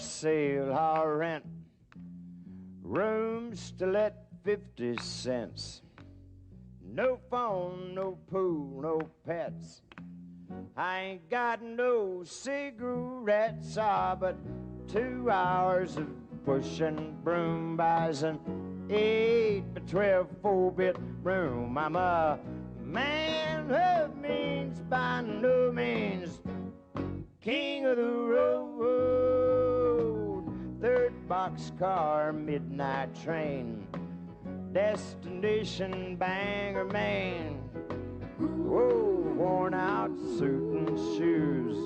sale or rent. Rooms to let 50 cents. No phone, no pool, no pets. I ain't got no cigarettes, but 2 hours of pushing broom buys an 8 by 12 4-bit room. I'm a man of means by no means, king of the road. Third boxcar, midnight train, destination Bangor, Maine. Whoa, worn out suit and shoes.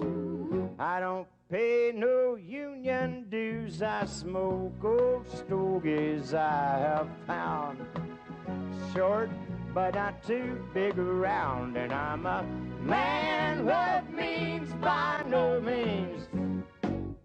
I don't pay no union dues. I smoke old stogies I have found. Short, but not too big around. And I'm a man what means by no means,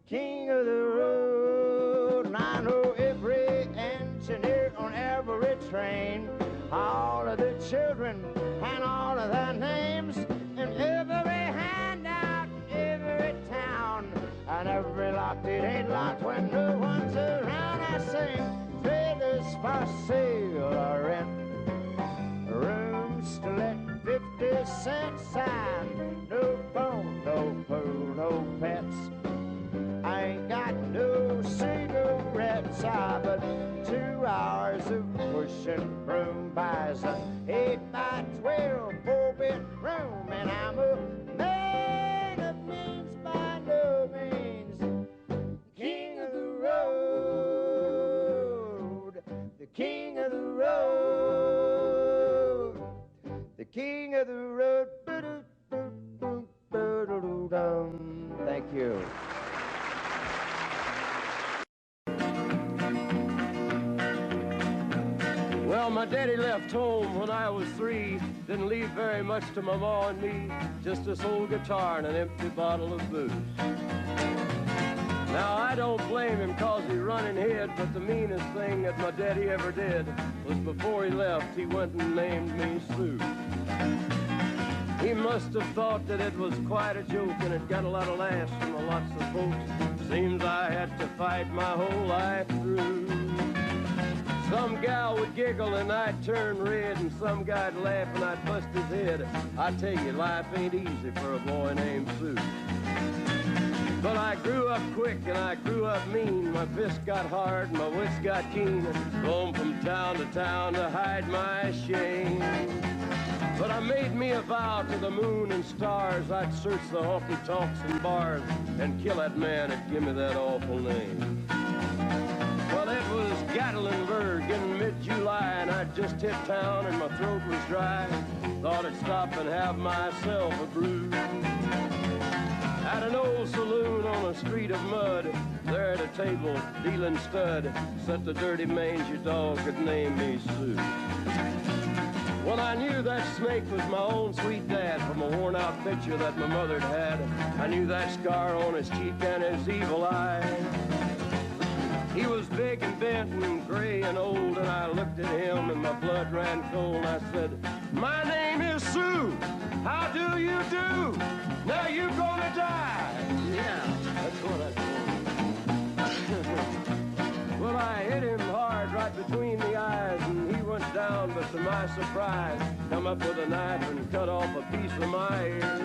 king of the road. And I know every engineer on every train, all of the children and all of their names, and every handout in every town, and every lock that ain't locked when no one's around. I sing trailers for sale or rent, rooms to let 50 cents sign. No phone, no pool, no pets. I ain't got no cigarettes, but 2 hours of pushing broom buys an 8 by 12 4-bit room. And I'm a man of means by no means, king of the road, the king of the road, the king of the road. Thank you. Well, my daddy left home when I was 3. Didn't leave very much to my ma and me, just this old guitar and an empty bottle of booze. Now, I don't blame him 'cause he run and hid, but the meanest thing that my daddy ever did was before he left, he went and named me Sue. He must have thought that it was quite a joke, and it got a lot of laughs from lots of folks. Seems I had to fight my whole life through. Some gal would giggle and I'd turn red, and some guy'd laugh and I'd bust his head. I tell you, life ain't easy for a boy named Sue. But I grew up quick and I grew up mean. My fists got hard and my wits got keen. Roam from town to hide my shame. But I made me a vow to the moon and stars, I'd search the honky-tonks and bars and kill that man that give me that awful name. Well, it was Gatlinburg in mid-July, and I'd just hit town and my throat was dry. Thought I'd stop and have myself a brew. At an old saloon on a street of mud, there at a table, dealing stud, sat the dirty mangy dog that named me Sue. Well, I knew that snake was my own sweet dad from a worn-out picture that my mother'd had. I knew that scar on his cheek and his evil eye. He was big and bent and gray and old, and I looked at him and my blood ran cold. I said, "My name is Sue. How do you do? Now you're gonna die." Yeah, that's what I told him. Well, I hit him hard right between the eyes, and he went down, but to my surprise, come up with a knife and cut off a piece of my ear.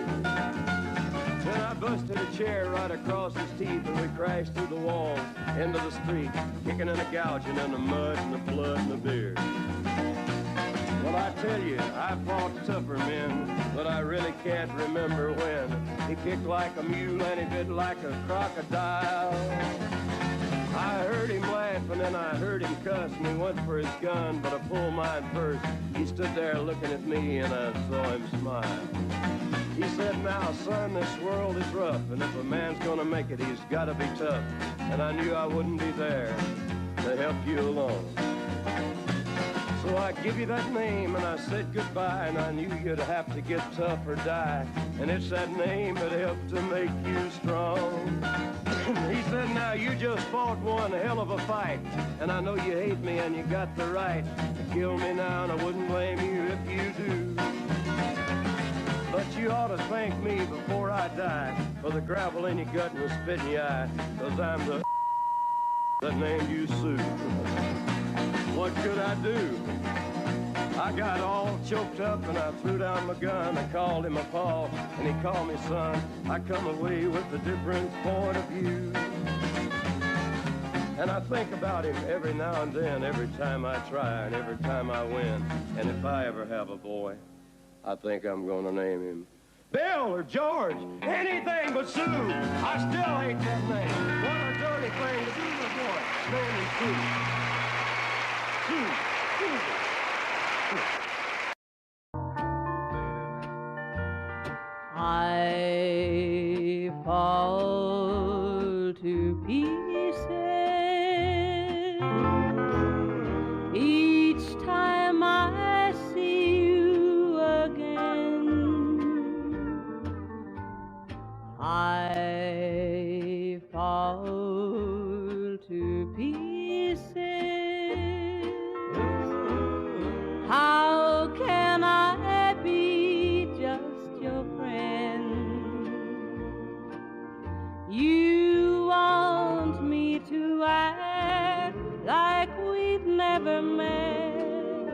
Then I busted a chair right across his teeth, and we crashed through the walls into the street, kicking and a gouging in the mud and the blood and the beer. Well, I tell you, I fought tougher men, but I really can't remember when. He kicked like a mule and he bit like a crocodile. I heard him laugh and then I heard him cuss, and he went for his gun, but I pulled mine first. He stood there looking at me and I saw him smile. He said, "Now, son, this world is rough, and if a man's gonna make it, he's gotta be tough." And I knew I wouldn't be there to help you along. So I give you that name and I said goodbye, and I knew you'd have to get tough or die. And it's that name that helped to make you strong. He said, "Now you just fought one hell of a fight, and I know you hate me and you got the right to kill me now, and I wouldn't blame you if you do. But you ought to thank me before I die for the gravel in your gut and the spit in your eye, 'cause I'm the that named you Sue. What could I do? I got all choked up and I threw down my gun. I called him a pa and he called me son. I come away with a different point of view. And I think about him every now and then, every time I try and every time I win. And if I ever have a boy, I think I'm gonna name him Bill or George, anything but Sue. I still hate that name. What a dirty thing to do to a boy. Name him Sue. Sue. I fall to pieces each time I see you again. I fall to pieces. How can I be just your friend? You want me to act like we've never met.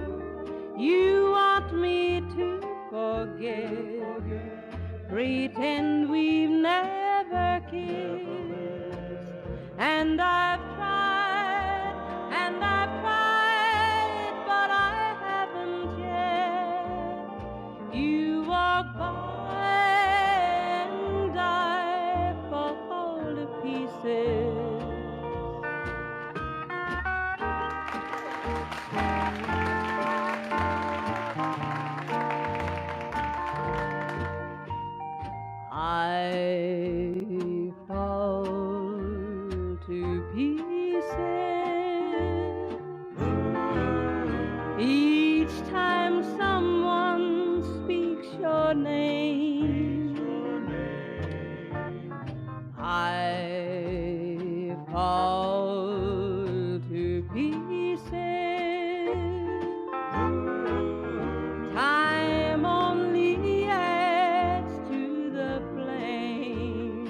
You want me to forget, pretend we've never kissed. And I've tried, but I haven't yet. You walk by and I fall to pieces. I fall to pieces each time someone speaks your name. I fall to pieces. Time only adds to the flame.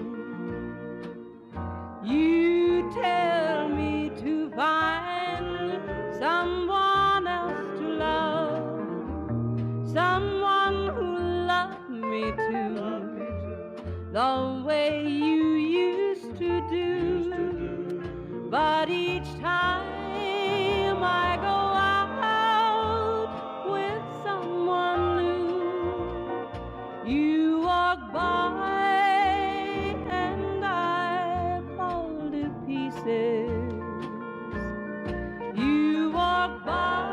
You tell me to find someone else to love, someone who loved me too, the way you used to do. But each time I go out with someone new, you walk by and I fall to pieces. You walk by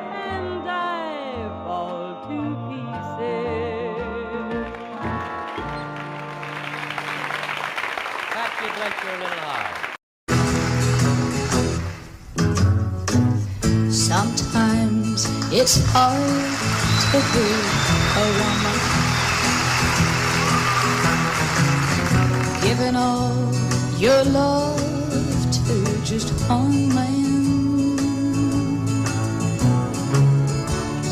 and I fall to pieces. Patsy Cline, you're a little high. Sometimes it's hard to be a woman, giving all your love to just one man.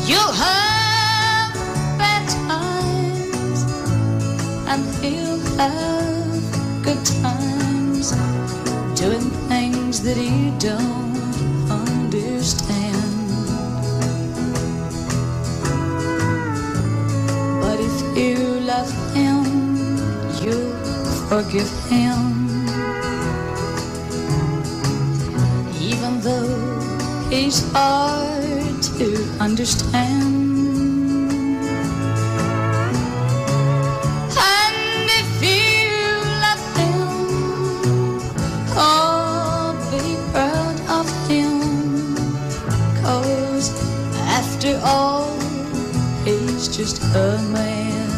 You'll have bad times and he'll have good times, doing things that he don't understand. But if you love him, you'll forgive him, even though he's hard to understand. And if you love him, oh, be proud of him, 'cause after all, he's just a man.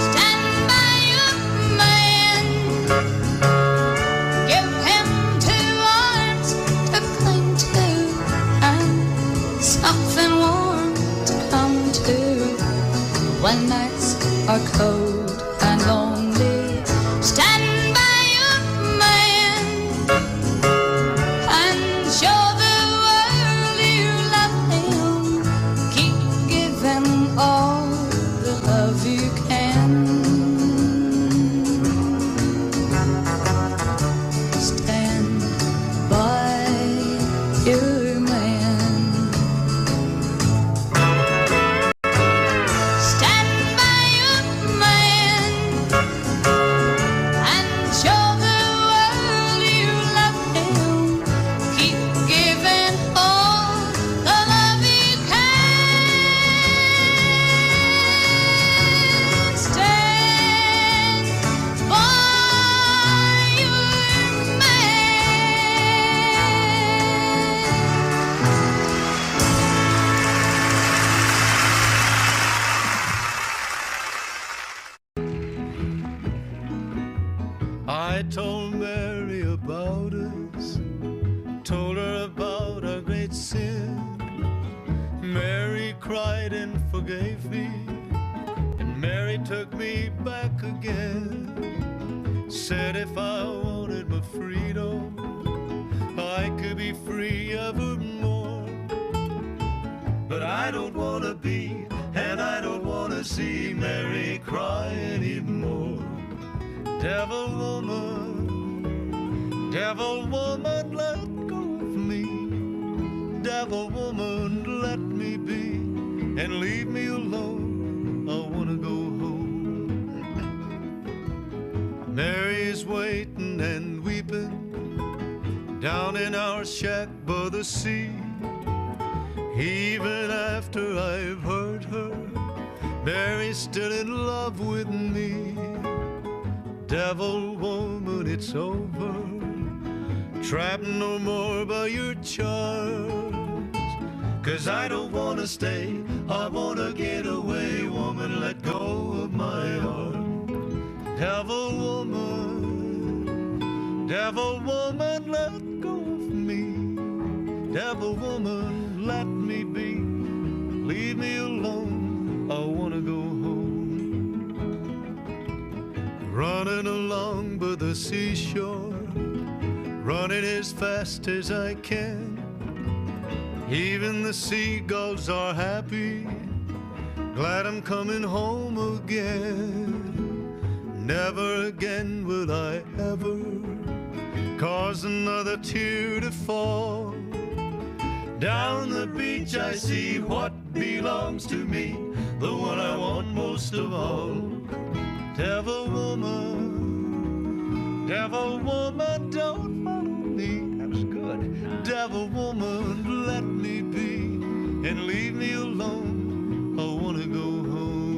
Stand by your man, give him 2 arms to cling to, and something warm to come to when nights are cold and lonely. Stand by your man and show the world you love him. Keep giving all the love you can. I told Mary about us, told her about our great sin. Mary cried and forgave me, and Mary took me back again. Said if I wanted my freedom, I could be free evermore. But I don't want to be, and I don't want to see Mary cry anymore. Devil woman, let go of me. Devil woman, let me be, and leave me alone. I want to go home. Mary's waiting and weeping down in our shack by the sea. Even after I've hurt her, Mary's still in love with me. Devil woman, it's over. Trapped no more by your charms. 'Cause I don't wanna stay, I wanna get away. Woman, let go of my arm. Devil woman, let go of me. Devil woman, let me be. Leave me alone, I wanna go home. Running along by the seashore, running as fast as I can. Even the seagulls are happy, glad I'm coming home again. Never again will I ever cause another tear to fall. Down the beach I see what belongs to me, the one I want most of all. Devil woman, don't follow me. That was good. Devil woman, let me be, and leave me alone. I wanna go home.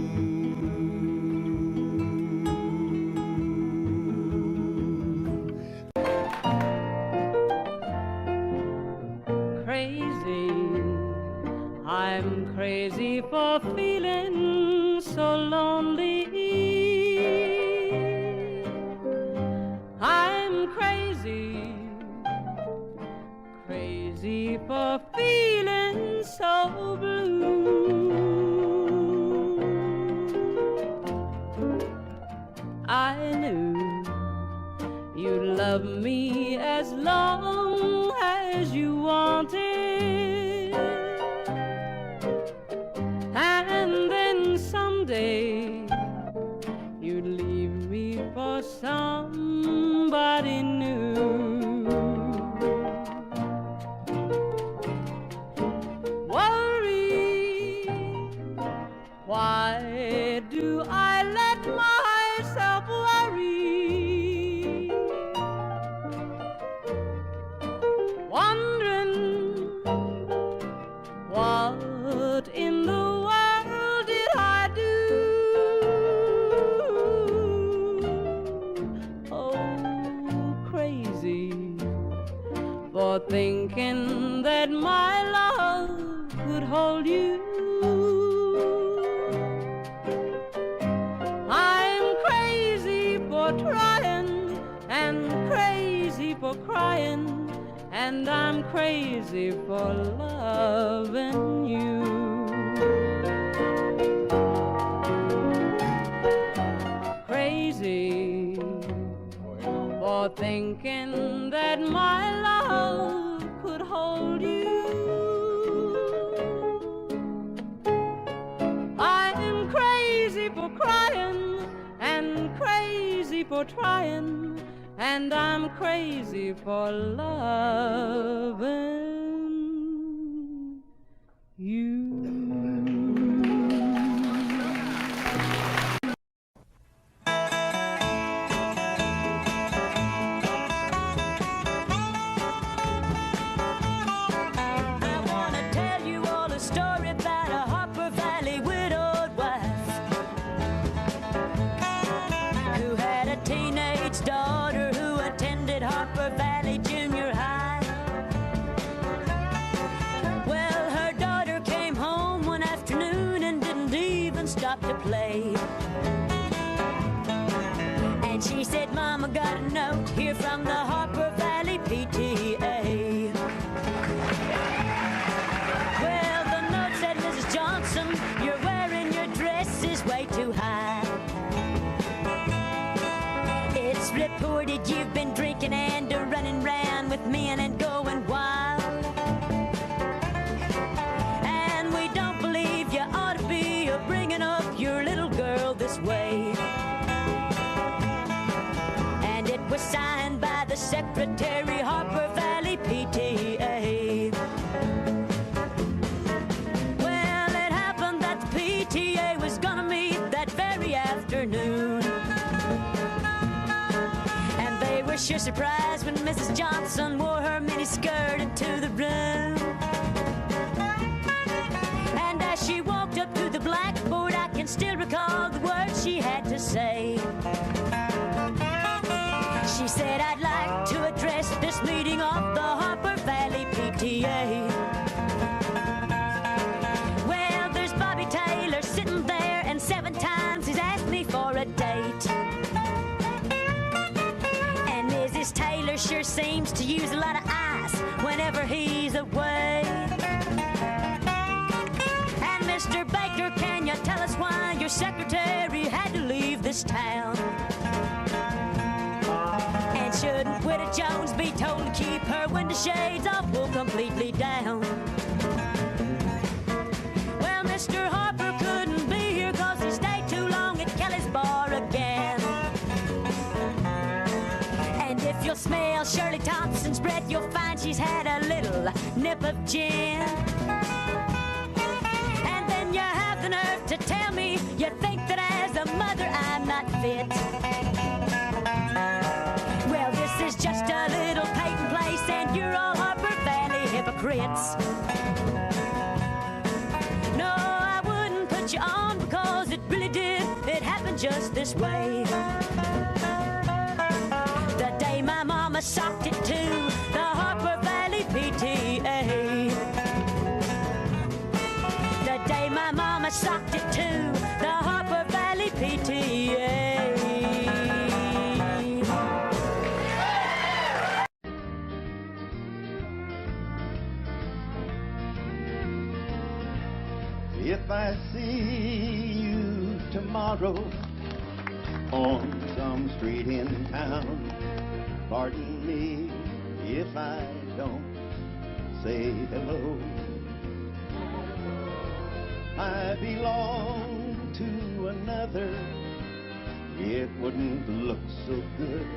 Crazy, I'm crazy for feeling so lonely. I'm crazy, crazy for feeling so blue. I knew you'd love me as long as you wanted, and then someday you'd leave me for somebody new. Worry, why do I let myself worry? Wondering what in the world did I do? For thinking that my love could hold you. I'm crazy for trying and crazy for crying, and I'm crazy for loving you. Crazy for thinking that my love could hold you. I'm crazy for crying and crazy for trying, and I'm crazy for loving you. Daughter who attended Harper Valley Junior High. Well, her daughter came home one afternoon and didn't even stop to play. And she said, Mama, got a note here from the Harper Valley PTA. Well, the note said, Mrs. Johnson, you're wearing your dress is way too high. It's reported you've been drinking and running round with men and going wild. And we don't believe you ought to be bringing up your little girl this way. And it was signed by the Secretary, Harper Valley PTA. Well, it happened that the PTA was gonna meet that very afternoon. And they were sure surprised when Mrs. Johnson wore her miniskirt into the room. And as she walked up to the blackboard, I can still recall the words she had to say. She said, I'd like to address this meeting of the Harper Valley PTA. Well, there's Bobby Taylor sitting there, and 7 times he's asked me for a date. And Mrs. Taylor sure seems to use a lot of ice whenever he's away. And Mr. Baker, can you tell us why your secretary had to leave this town? And shouldn't Widow Jones be told to keep her window shades off, pull completely down? Well, Mr. Harper couldn't be here 'cause he stayed too long at Kelly's bar again. And if you'll smell Shirley Thompson's breath, you'll find she's had a little nip of gin. And then you have the nerve to tell me you think that as a mother I'm not fit. Well, this is just a little Peyton place, and you're all Harper Valley hypocrites. No, I wouldn't put you on because it really did. It happened just this way. The day my mama socked it to the Harper Valley PTA. The day my mama socked it to the Harper Valley PTA. If I see you tomorrow on some street in town, pardon me if I don't say hello. I belong to another. It wouldn't look so good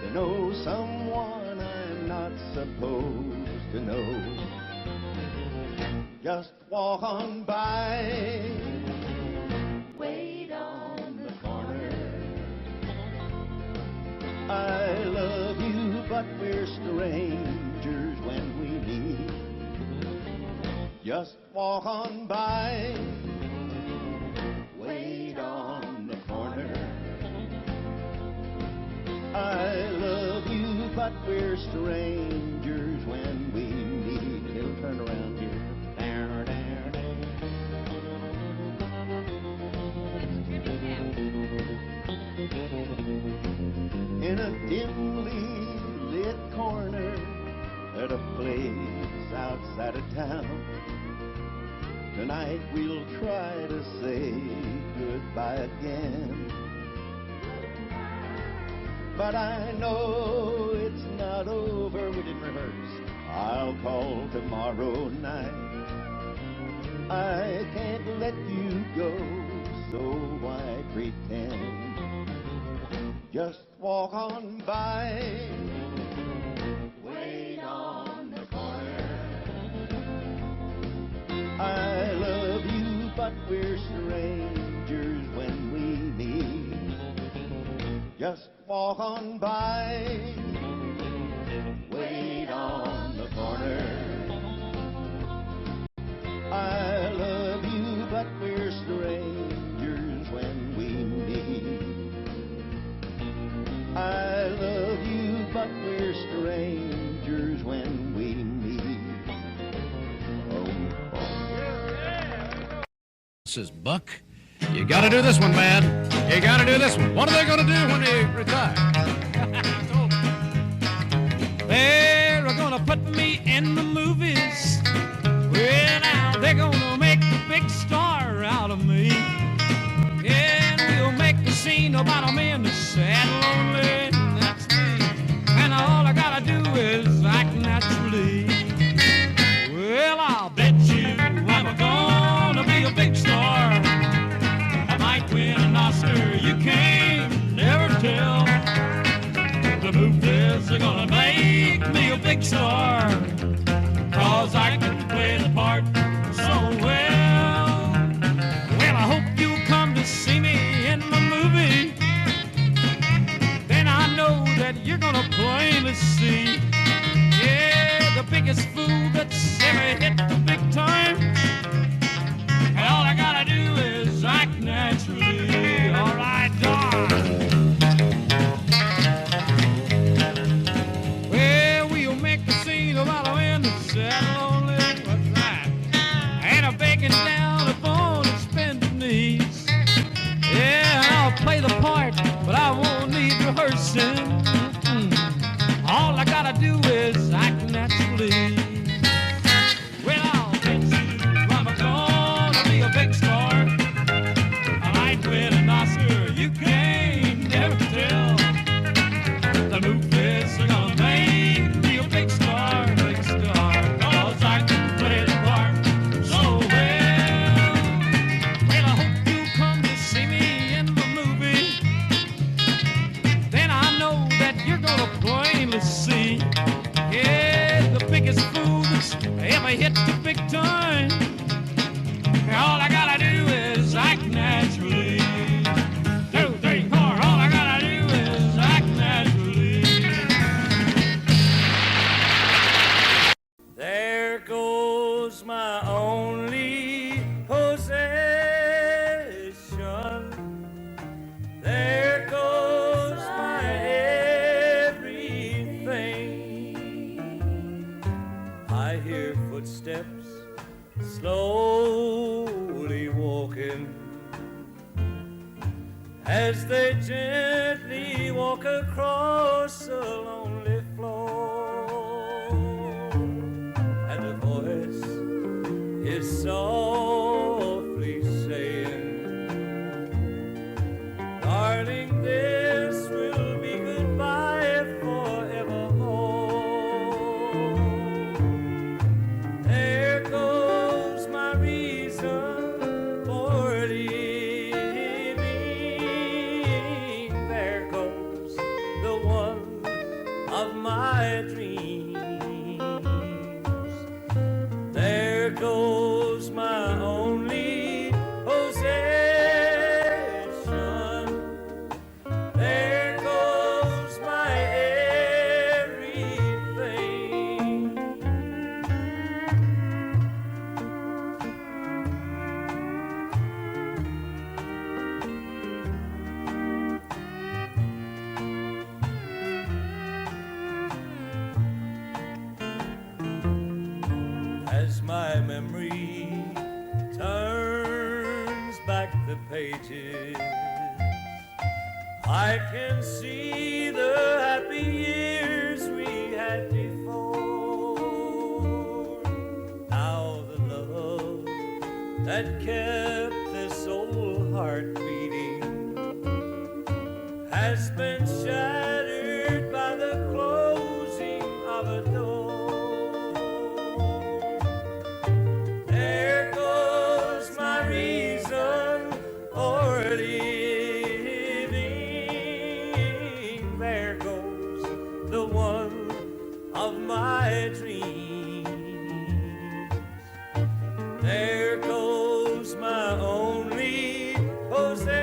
to know someone I'm not supposed to know. Just walk on by, wait on the corner. I love you, but we're strangers when we meet. Just walk on by, wait on the corner. I love you, but we're strangers when we meet. It'll turn around here. In a dimly lit corner at a place outside of town, tonight we'll try to say goodbye again. But I know it's not over. We didn't rehearse. I'll call tomorrow night. I can't let you go, so why pretend? Just walk on by, wait on the corner. I love you, but we're strangers when we meet. Just walk on by, wait on the corner. I love you, but we're strangers when we meet. I love you, but we're strangers when we meet. Oh, oh. This is Buck. You gotta do this one, man. You gotta do this one. What are they gonna do when they retire? They're gonna put me in the movies. Well, now they're gonna make a big star out of me. And we'll make the scene about a man that's sad and lonely, and that's me. And all I gotta do is act naturally. Well, I'll bet you I'm gonna be a big star. I might win an Oscar, you can't never tell. The movies are gonna make me a big star, 'cause I can play the part so well. Well, I hope you'll come to see me in the movie. Then I know that you're gonna plainly see, yeah, the biggest fool that's ever hit the big time. And all I gotta do is act naturally. All right, darling. Well, we'll make the scene about a man that's sad and lonely. What's that? And I'm begging down upon his bended knees. Yeah, and I'll play the part, but I won't need rehearsing. All I gotta do is act naturally. Well, I'll bet you I'm gonna be a big star. I might win an Oscar, you can't never tell. The movies are gonna make me a big star, 'cause I can play the part so well. Well, I hope you come to see me in the movie. Then I know that you're gonna plainly see, yeah, the biggest fool that's ever hit the big time. All I gotta do is act naturally. 2, 3, 4, all I gotta do is act naturally. There goes my only possession. There goes my everything. I hear footsteps slowly walking as they gently walk across a lonely floor. And a voice is softly saying, darling, this will be goodbye forevermore. There goes my reason for living. There goes the one of my dreams. There goes my only possession. There goes my everything. As my memory turns back the pages, I can see the happy years we had before. Now the love that kept this old heart beating has been shattered by the closing of a door. There goes my reason for living. There goes the one of my dreams. There goes my only possession.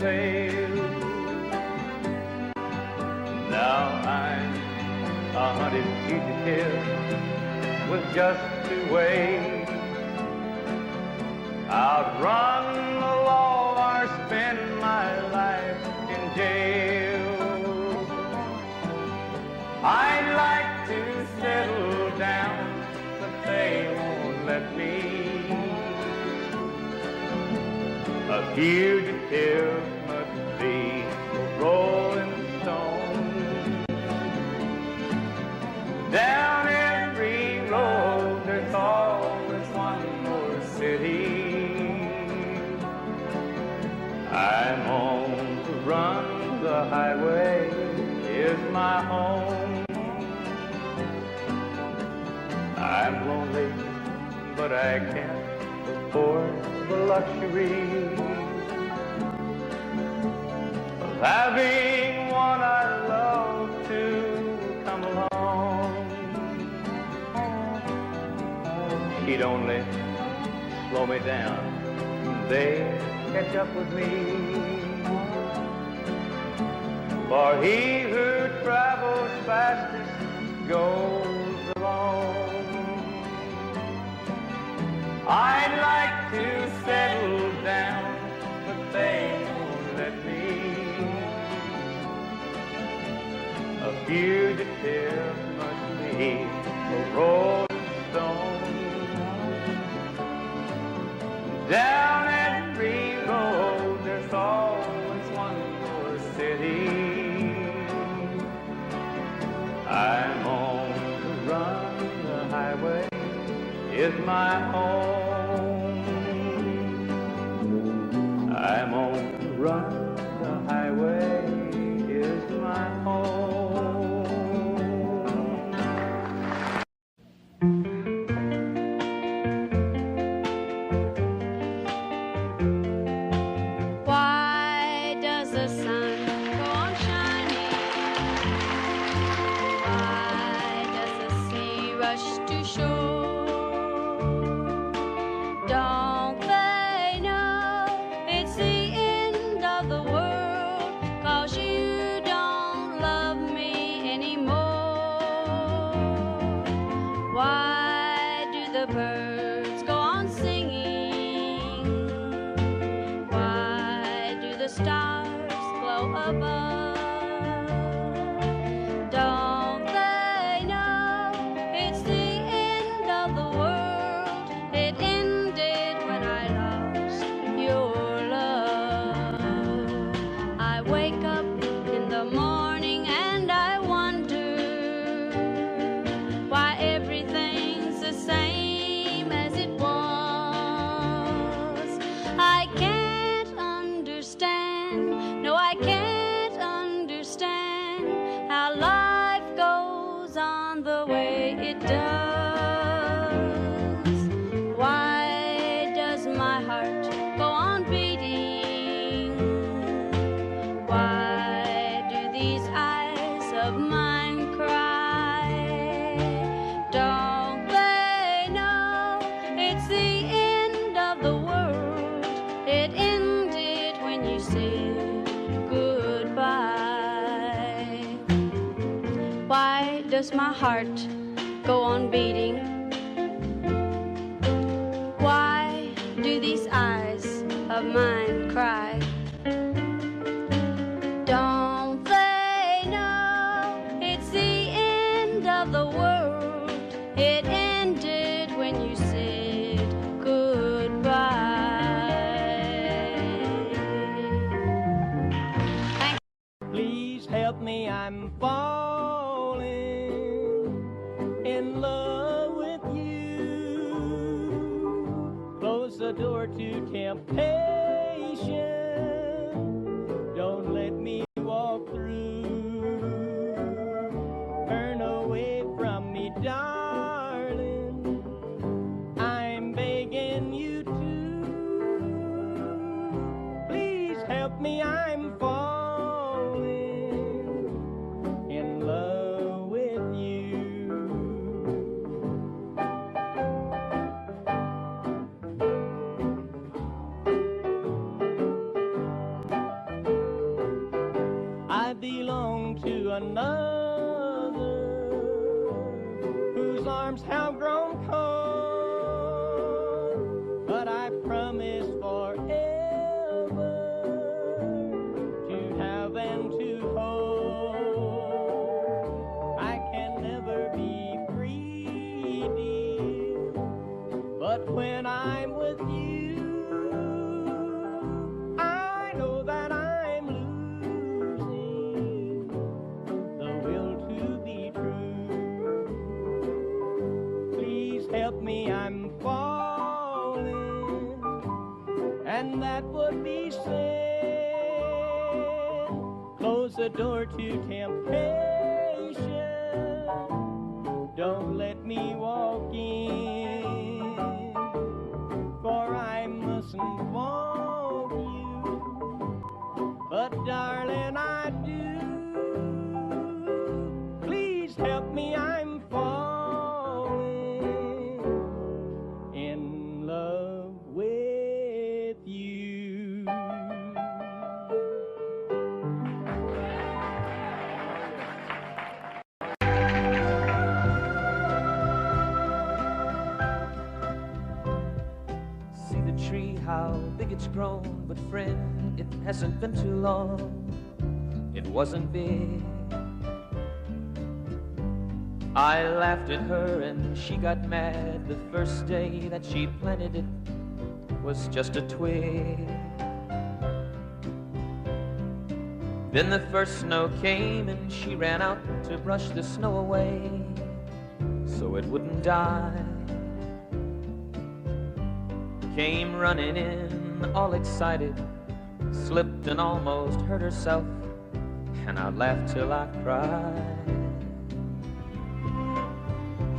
sail. Now I'm a hunted fugitive with just 2 ways: outrun the law or spend my life in jail. I'd like to settle down, but they won't let me. A fugitive must be a rolling stone. Down every road there's always one more city. I'm on the run, the highway is my home. I'm lonely, but I can't afford the luxury of having one I love to come along. She'd only slow me down, they'd catch up with me. For he who travels fastest goes alone. I'd like to settle down, but they won't let me. A fugitive must be a rolling stone. Down every road there's always one more city. I'm on the run, the highway is my home. I'm on the run, the highway is my home. Why does the sun go on shining? Why does the sea rush to shore? Don't they know it's the end of the world? 'Cause you don't love me anymore. Why do the birds go on singing? Why do the stars glow above? Don't they know it's the end of the world? It ended when I lost your love. I wake up in the morning and I wonder why everything's the same as it was. I can't understand, no, I can't understand how life goes on the way it does. Why does my heart go on beating? Why do these eyes of mine cry? Don't they know it's the end of the world? It ended when you said goodbye. Why does my heart go on beating? Why do these eyes of mine cry? Don't they know it's the end of the world? It ended when you said goodbye. Please help me, I'm falling in love with you. Close the door to temptation. Don't let me walk through. Turn away from me, darling. I'm begging you to. Please help me, I'm falling in love with you. belong to another whose arms have grown cold, but I promise forever to have and to hold. I can never be free, dear, but when I'm with you, I know that I'm losing the will to be true. Please help me, I'm falling, and that would be sin. Close the door to temptation, don't let me walk in, for I mustn't want you, but darling, I do. Please help me, I'm falling in love with you. See the tree, how big it's grown, but friend, it hasn't been too long. It wasn't big. I laughed at her and she got mad. The first day that she planted it was just a twig. Then the first snow came and she ran out to brush the snow away so it wouldn't die. Came running in all excited, slipped and almost hurt herself, and I laughed till I cried.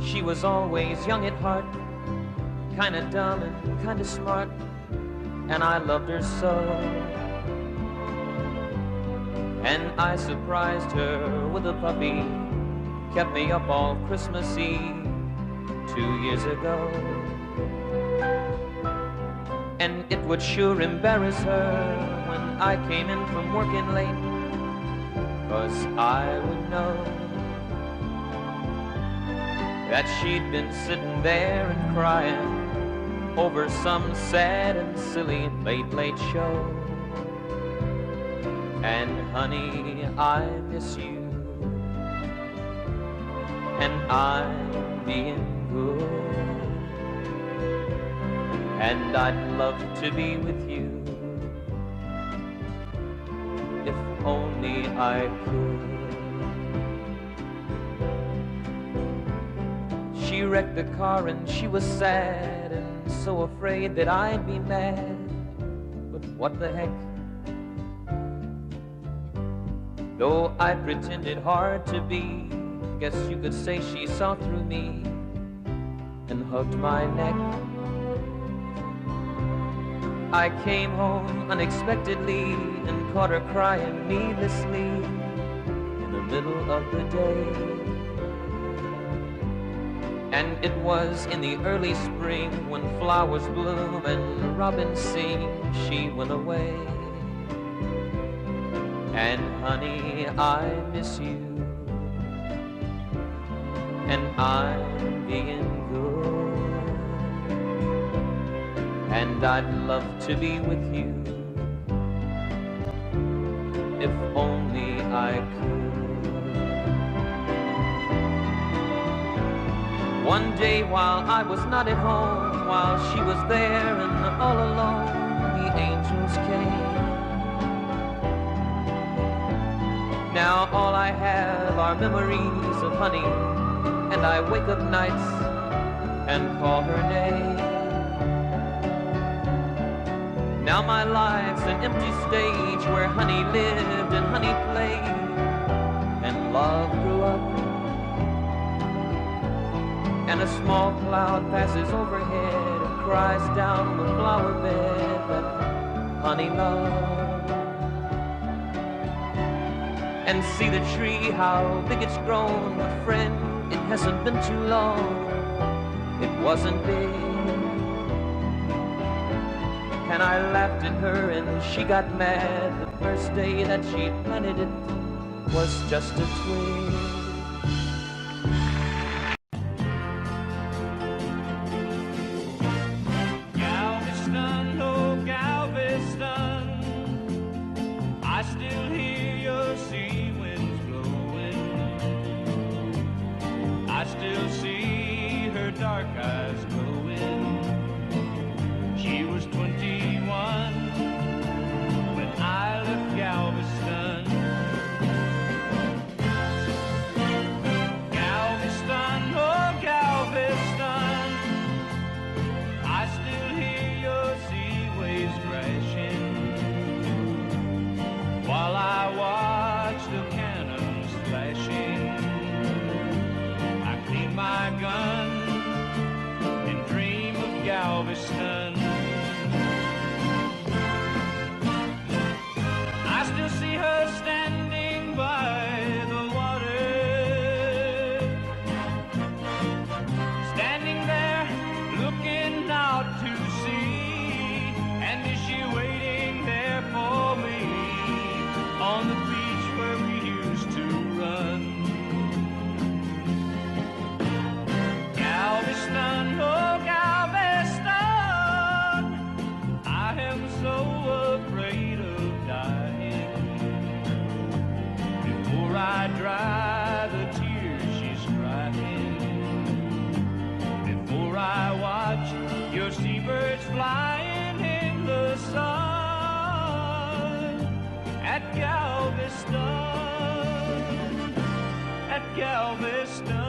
She was always young at heart, kinda dumb and kinda smart, and I loved her so. And I surprised her with a puppy, kept me up all Christmas Eve 2 years ago. And it would sure embarrass her when I came in from working late, 'cause I would know that she'd been sitting there and crying over some sad and silly late show. And honey, I miss you, and I'm being good, and I'd love to be with you if only I could. She wrecked the car and she was sad and so afraid that I'd be mad, but what the heck? Though I pretended hard to be, guess you could say she saw through me and hugged my neck. I came home unexpectedly and caught her crying needlessly in the middle of the day. And it was in the early spring when flowers bloom and robins sing, she went away. And honey, I miss you, and I'm being good, and I'd love to be with you if only I could. One day while I was not at home, while she was there and all alone, the angels came. Now all I have are memories of honey, and I wake up nights and call her name. Now my life's an empty stage where honey lived and honey played, and love grew up. And a small cloud passes overhead and cries down the flower bed that honey loved. And see the tree, how big it's grown, but friend, it hasn't been too long. It wasn't big. And I laughed at her and she got mad the first day that she planted it was just a twig. Galveston, oh Galveston, I still hear your sea winds blowing. I still see her dark eyes glowing. She was 21 when I left Galveston. Galveston, oh Galveston, I still hear your sea waves crashing while I watch the cannons flashing. I clean my gun and dream of Galveston. I still see her standing by the water, standing there looking out to sea. And is she waiting there for me on the beach where we used to run? Galveston, oh Galveston, I am so afraid of dying. Before I dry the tears she's crying, before I watch your seabirds flying in the sun at Galveston, at Galveston.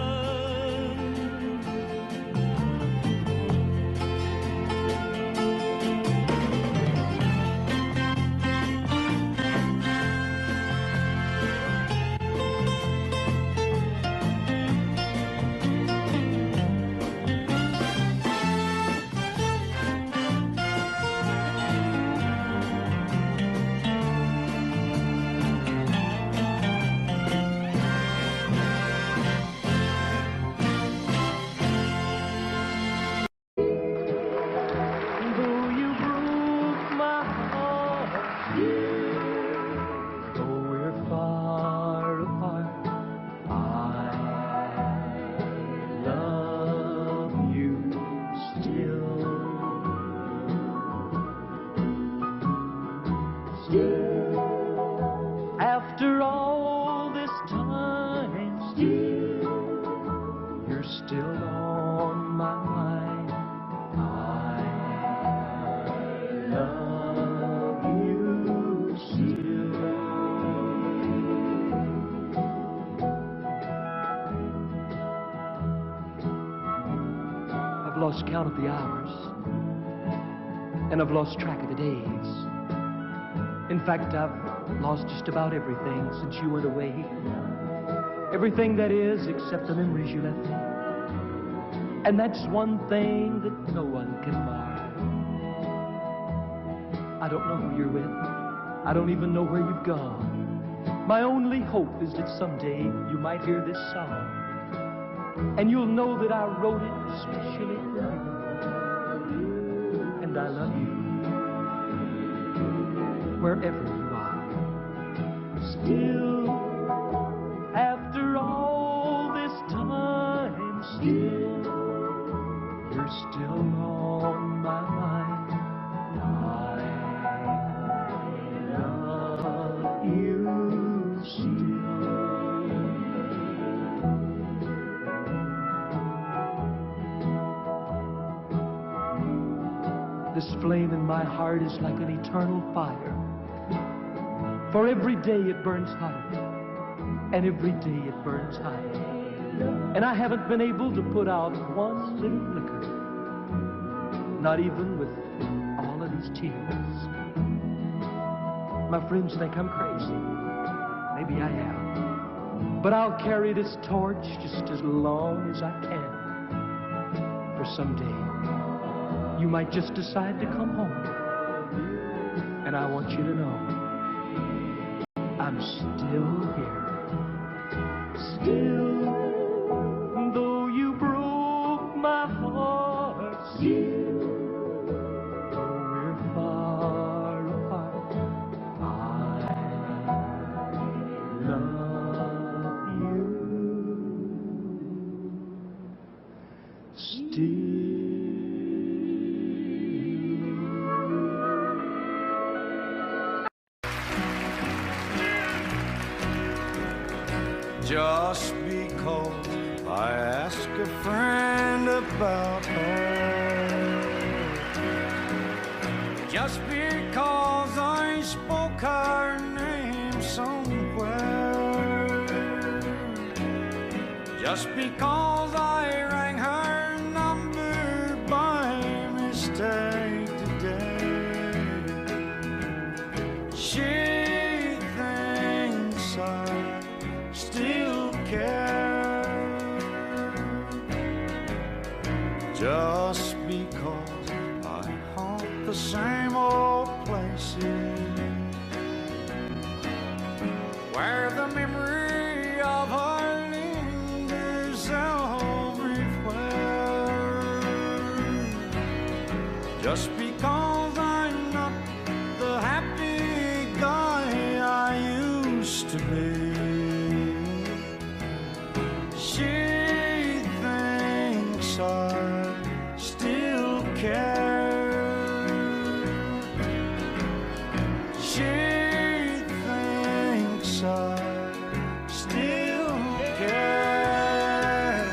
After all this time, you're still on my mind. I love you still. I've lost count of the hours, and I've lost track of the days. In fact, I've lost just about everything since you went away. Everything that is, except the memories you left me. And that's one thing that no one can mar. I don't know who you're with. I don't even know where you've gone. My only hope is that someday you might hear this song, and you'll know that I wrote it especially for you. And I love you wherever you are. Still, after all this time, still, you're still on my mind. I love you still. This flame in my heart is like an eternal fire. For every day it burns hotter, and every day it burns higher. And I haven't been able to put out one little flicker, not even with all of these tears. My friends think I'm crazy. Maybe I am. But I'll carry this torch just as long as I can. For someday, you might just decide to come home. And I want you to know I'm still here. Still, though you broke my heart, still, though we're far apart, I love just because I asked a friend about her, just because I spoke her name somewhere, just because I rang her number by mistake today, she thinks I still care, just because I haunt the same old places where the memory of her lingers everywhere, just because I'm not the happy guy I used to be. She thinks I still care. She thinks I still care.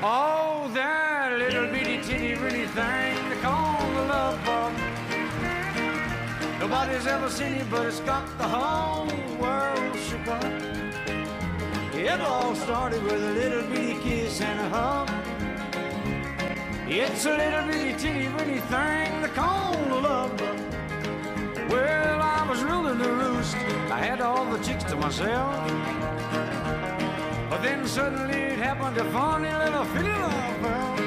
Oh, that little bitty titty bitty thing they call the love bug. Nobody's ever seen it, but it's got the whole world shook up. It all started with a little bitty kiss and a hug. It's a little bitty titty bitty thing they call the love bug. Well, I was ruling the roost. I had all the chicks to myself. But then suddenly it happened, a funny little feeling I felt.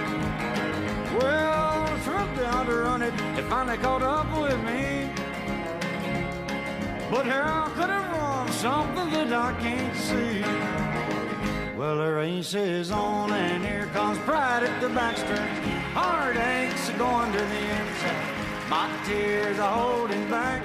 Well, I tried down to run it, it finally caught up with me. But how could it run something that I can't see? Well, the race is on and here comes pride at the backstretch. Heartaches are going to the inside. My tears are holding back.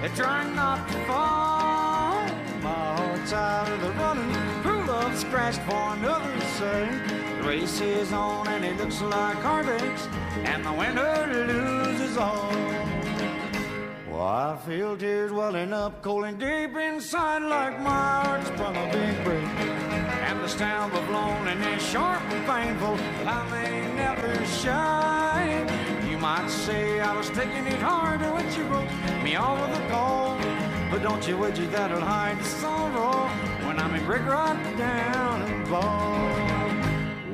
They're trying not to fall. My heart's out of the running. True love scratched for another's sake. The race is on and it looks like heartaches. And the winner loses all. Well, I feel tears welling up cold and deep inside like my heart's from a big break. And the stamp of loneliness sharp and painful, but I may never shine. You might say I was taking it harder when you broke me off with a call. But don't you wish that'll hide the sorrow when I'm in brick right down and bald.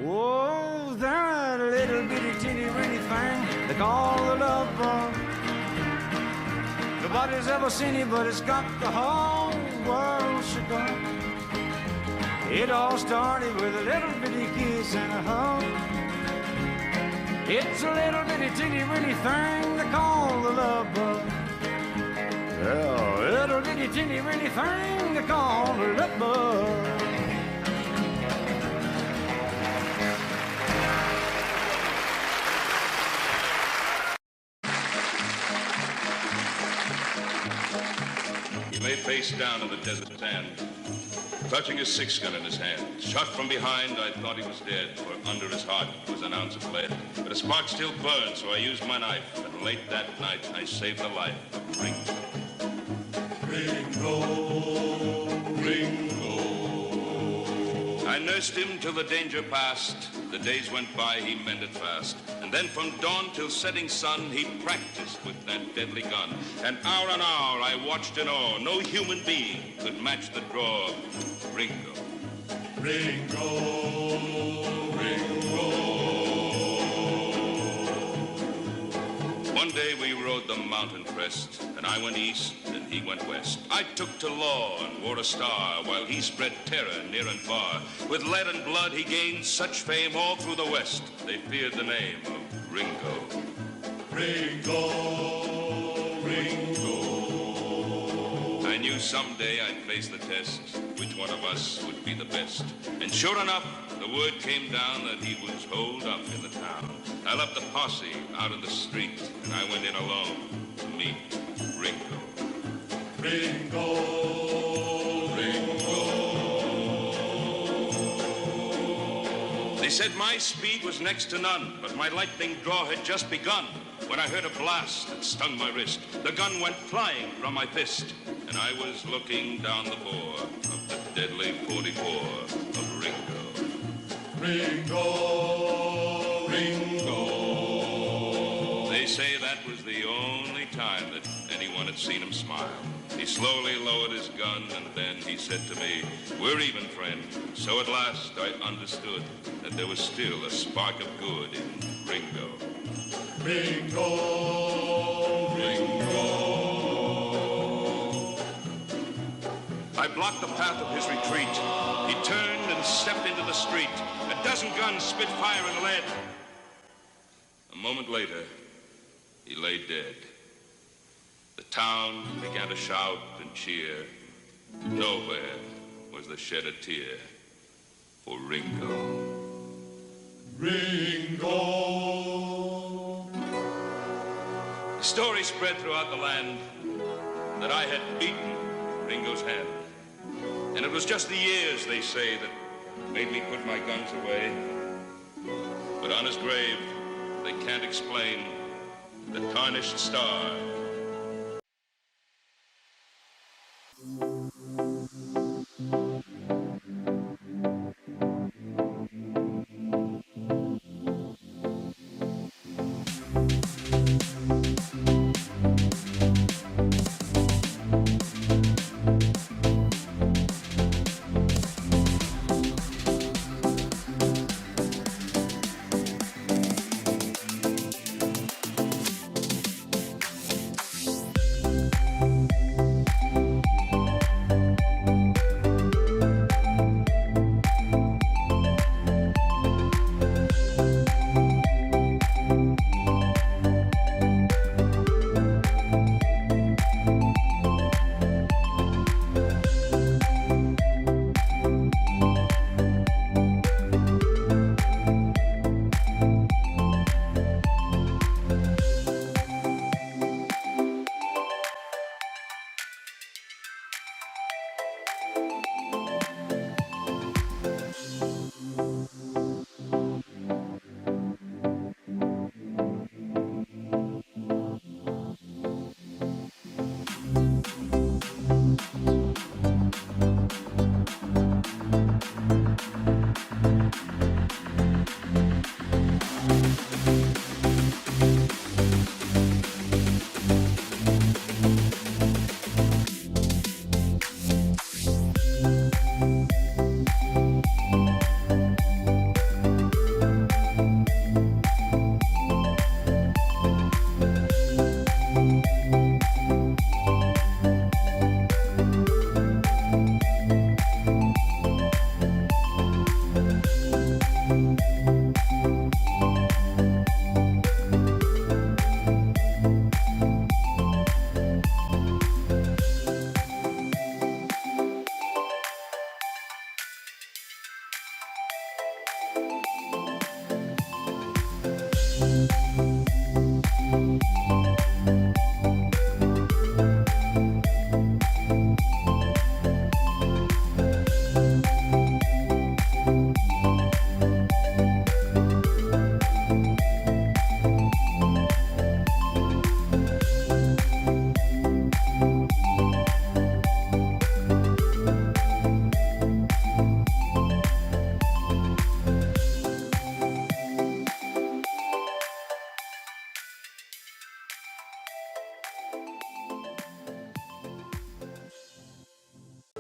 Whoa, that little bitty teeny weeny thing they call the love bug. Nobody's ever seen it, but it's got the whole world shook up. It all started with a little bitty kiss and a hug. It's a little bitty teeny weeny thing they call the love bug. Yeah, a little bitty teeny weeny thing they call the love bug. He lay face down in the desert sand, clutching his six-gun in his hand. Shot from behind, I thought he was dead, for under his heart was an ounce of lead. But a spark still burned, so I used my knife, and late that night I saved the life of Ringo. Ringo, Ringo. I nursed him till the danger passed. The days went by, he mended fast. And then from dawn till setting sun, he practiced with that deadly gun. And hour on hour I watched in awe. No human being could match the draw of Ringo. Ringo, Ringo. One day we rode the mountain crest, and I went east and he went west. I took to law and wore a star, while he spread terror near and far. With lead and blood he gained such fame all through the west. They feared the name of Ringo. Ringo, Ringo. I knew someday I'd face the test, which one of us would be the best. And sure enough, the word came down that he was holed up in the town. I left the posse out in the street, and I went in alone to meet Ringo. Ringo, Ringo. They said my speed was next to none, but my lightning draw had just begun. when I heard a blast that stung my wrist. The gun went flying from my fist, and I was looking down the bore of the deadly 44 of Ringo. Ringo, Ringo. They say that was the only time that anyone had seen him smile. He slowly lowered his gun, and then he said to me, "We're even, friend." So at last I understood that there was still a spark of good in Ringo. Ringo, Ringo. I blocked the path of his retreat. He turned and stepped into the street. A dozen guns spit fire and lead. A moment later, he lay dead. The town began to shout and cheer. Nowhere was there shed a tear for Ringo. Ringo. The story spread throughout the land that I had beaten Ringo's hand. And it was just the years, they say, that made me put my guns away. But on his grave, they can't explain the tarnished star.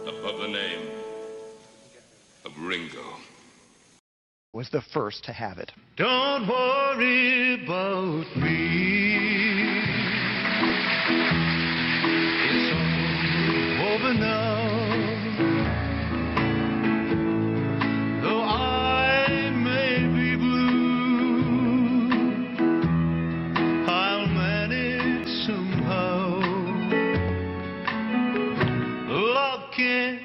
Above the name of Ringo. Was the first to have it. Don't worry about me. It's all over now. Though I may be blue, I'll manage somehow. Love can't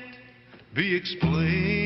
be explained.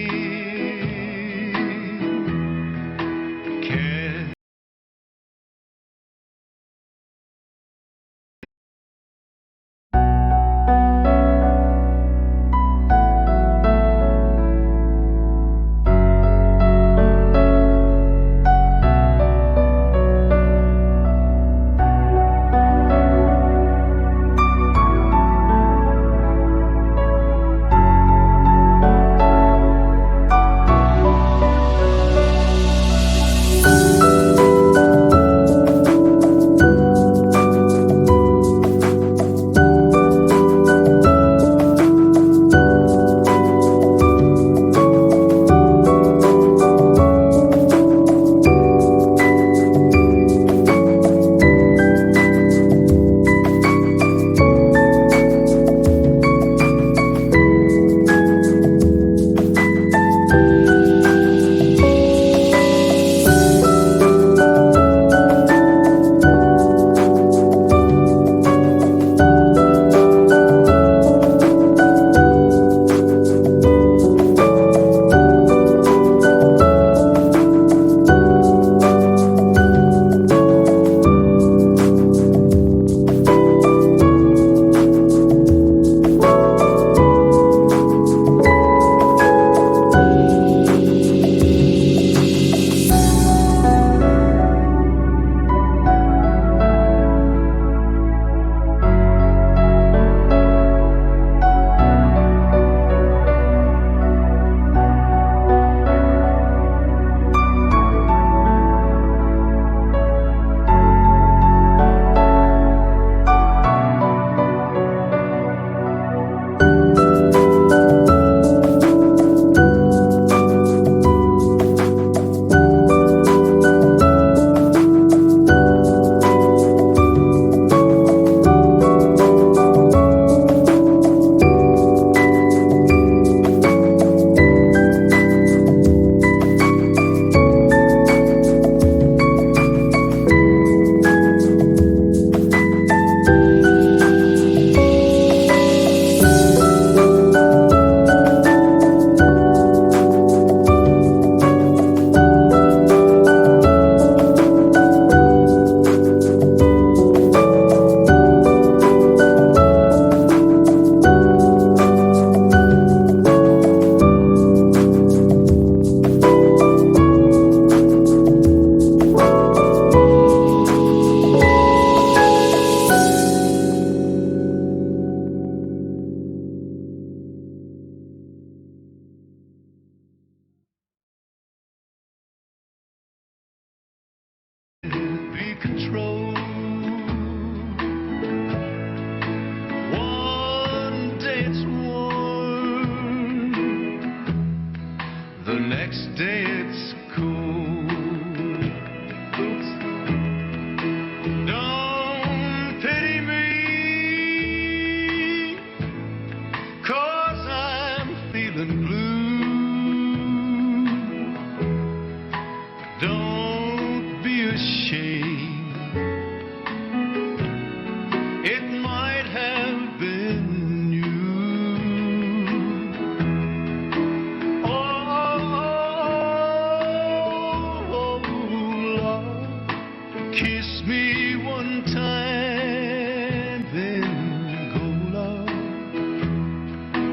me one time, then go, love.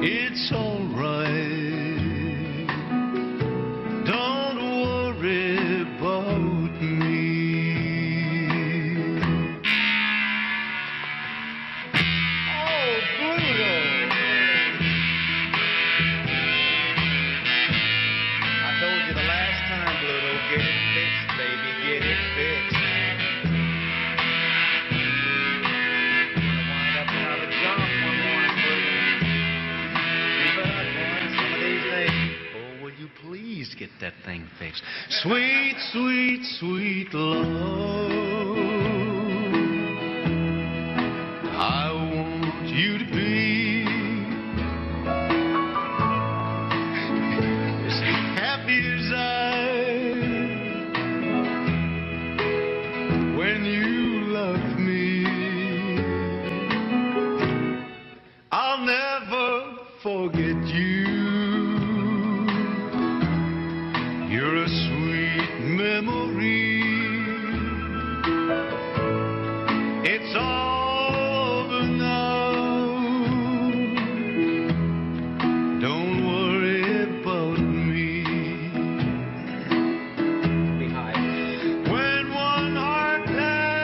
It's all right. Don't worry about me. Oh, Pluto! I told you the last time, Pluto, get it fixed, baby, get it fixed. Wind up another jump one morning, Pluto. Keep it up, boy, some of these days. Oh, will you please get that thing fixed? Sweet, sweet, sweet love, I want you to be as happy as I when you love me. I'll never forget you. You're a sweet memory. It's all over now. Don't worry about me. When one heart tells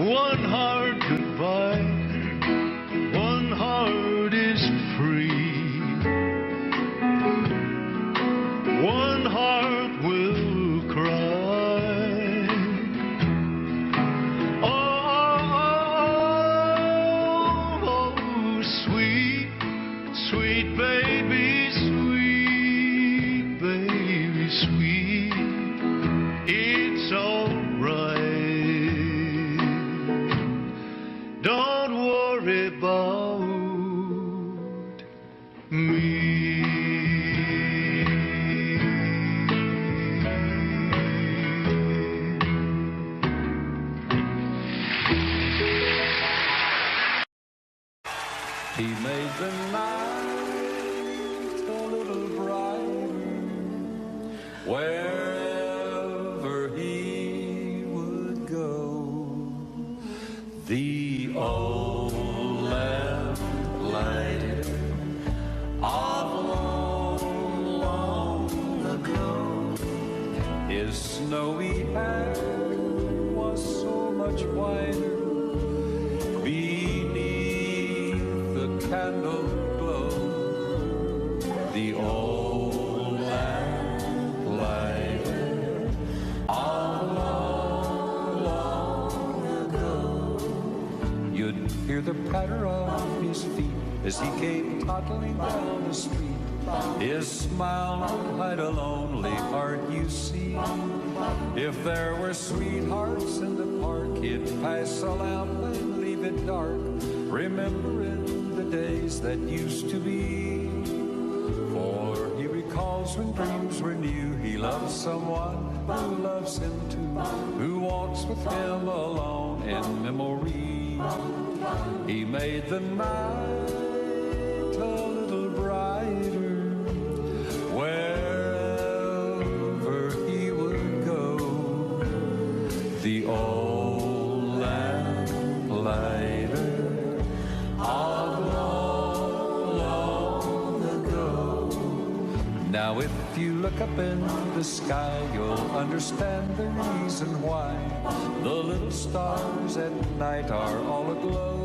one heart goodbye, one heart is free. One heart will cry. Oh, sweet, sweet baby, sweet baby, sweet. It's all right. Don't worry about me. He made the night a little brighter wherever he would go. The old lamplighter of long, long ago. His snowy hair was so much whiter beneath the candle glow. The old lamplighter of long, long ago. You'd hear the patter of his feet as he came toddling down the street. His smile would hide a lonely heart, you see. If there were sweethearts in the park, he'd pass a lamp and leave it dark, remembering the days that used to be. For he recalls when dreams were new, he loves someone who loves him too, who walks with him alone in memory. He made the night a little brighter wherever he would go. The old lamplighter of long, long ago. Now if you look up in the sky, you'll understand the reason why the little stars at night are all aglow.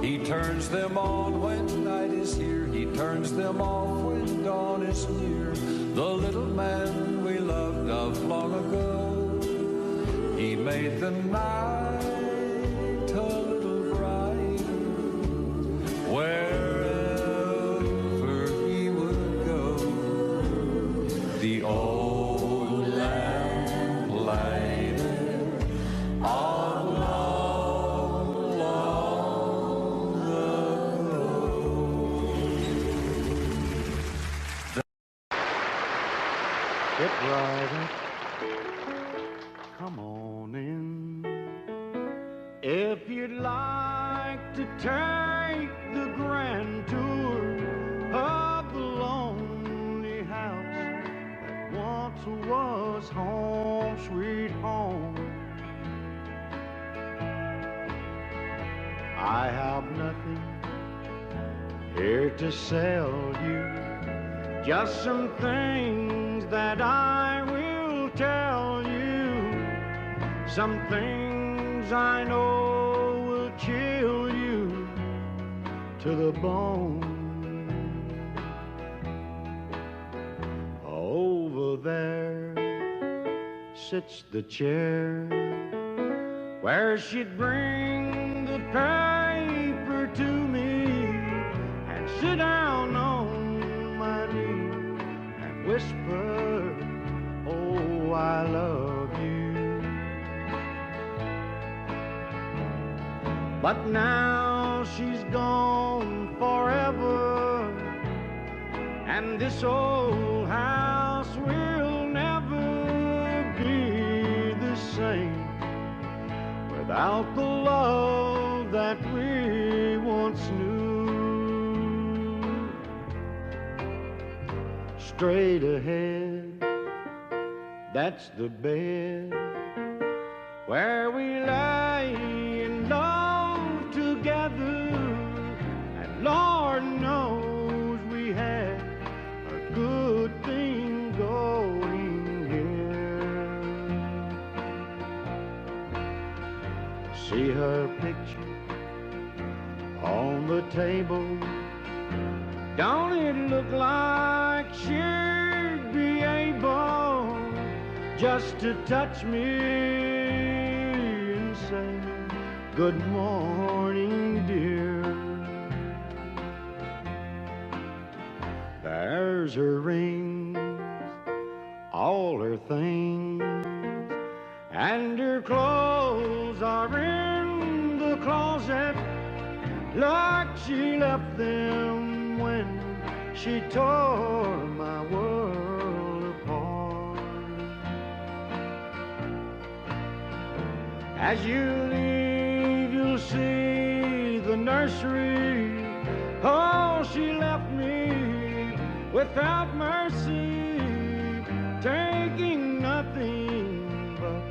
He turns them on when night is here, he turns them off when dawn is near. The little man we loved of long ago, he made the night a little brighter wherever he would go. The old lamplighter of long, long ago. Get right, come on in. If you'd like to take the grand tour of the lonely house was home, sweet home. I have nothing here to sell you, just some things that I will tell you, some things I know will chill you to the bone. Over there sits the chair where she'd bring the paper to me and sit down on my knee and whisper, oh, I love you. But now she's gone forever, and this old house will never be the same without the love that we once knew. Straight ahead, that's the bed where we lay in love together, and Lord knows we had a good thing going here. See her picture on the table, don't it look like she'd be able just to touch me and say, good morning, dear. There's her rings, all her things, and her clothes are in the closet like she left them when she tore my world apart. As you leave, you'll see the nursery. Oh, she left me without mercy, taking nothing but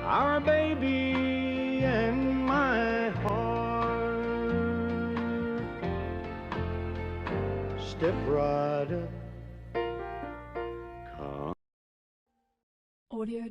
our baby and my heart. Step right up, come. Audio.